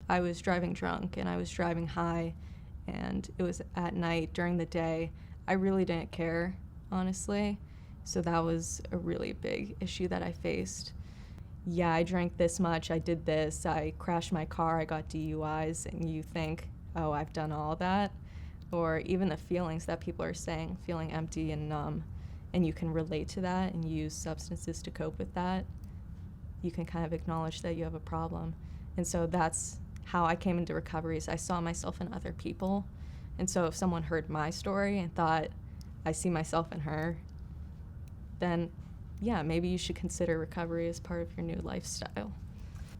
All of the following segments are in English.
I was driving drunk and I was driving high, and it was at night during the day. I really didn't care, honestly. So that was a really big issue that I faced. Yeah, I drank this much, I did this, I crashed my car, I got DUIs, and you think, oh, I've done all that. Or even the feelings that people are saying, feeling empty and numb, and you can relate to that and use substances to cope with that. You can kind of acknowledge that you have a problem. And so that's how I came into recovery, is I saw myself in other people. And so if someone heard my story and thought, I see myself in her, then yeah, maybe you should consider recovery as part of your new lifestyle.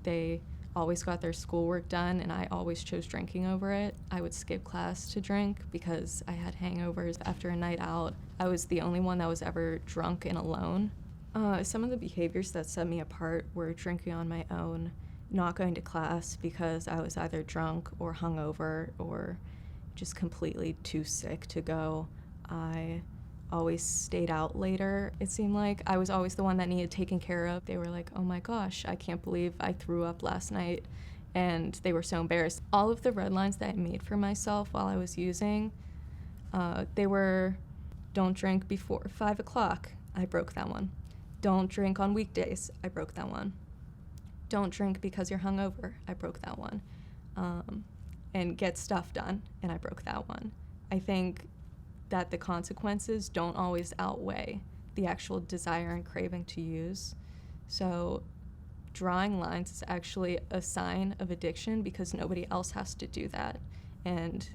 They always got their schoolwork done, and I always chose drinking over it. I would skip class to drink because I had hangovers after a night out. I was the only one that was ever drunk and alone. Some of the behaviors that set me apart were drinking on my own, not going to class because I was either drunk or hungover or just completely too sick to go. I always stayed out later. It seemed like I was always the one that needed taken care of. They were like, oh my gosh, I can't believe I threw up last night. And they were so embarrassed. All of the red lines that I made for myself while I was using, they were, don't drink before 5 o'clock. I broke that one. Don't drink on weekdays. I broke that one. Don't drink because you're hungover. I broke that one. And get stuff done. And I broke that one. I think that the consequences don't always outweigh the actual desire and craving to use. So drawing lines is actually a sign of addiction because nobody else has to do that. And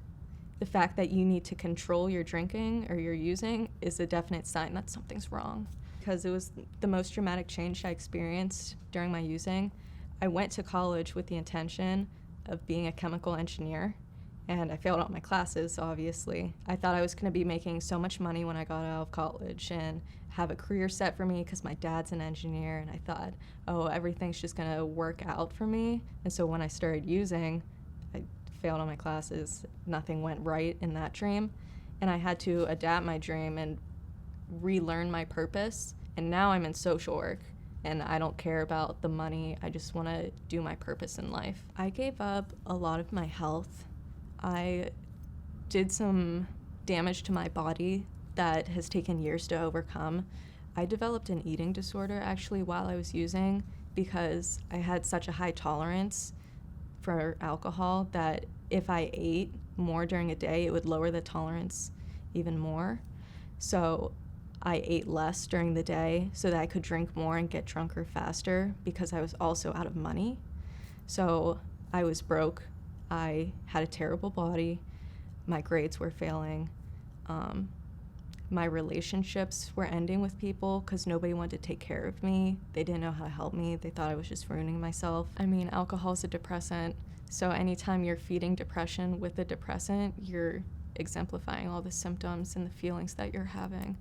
the fact that you need to control your drinking or your using is a definite sign that something's wrong. Because it was the most dramatic change I experienced during my using. I went to college with the intention of being a chemical engineer, and I failed all my classes, obviously. I thought I was going to be making so much money when I got out of college and have a career set for me because my dad's an engineer, and I thought, oh, everything's just going to work out for me. And so when I started using, I failed all my classes. Nothing went right in that dream, and I had to adapt my dream and relearn my purpose. And now I'm in social work, and I don't care about the money. I just want to do my purpose in life. I gave up a lot of my health. I did some damage to my body that has taken years to overcome. I developed an eating disorder actually while I was using because I had such a high tolerance for alcohol that if I ate more during a day, it would lower the tolerance even more. So I ate less during the day so that I could drink more and get drunker faster because I was also out of money. So I was broke. I had a terrible body. My grades were failing. My relationships were ending with people because nobody wanted to take care of me. They didn't know how to help me. They thought I was just ruining myself. I mean, alcohol is a depressant, so anytime you're feeding depression with a depressant, you're exemplifying all the symptoms and the feelings that you're having.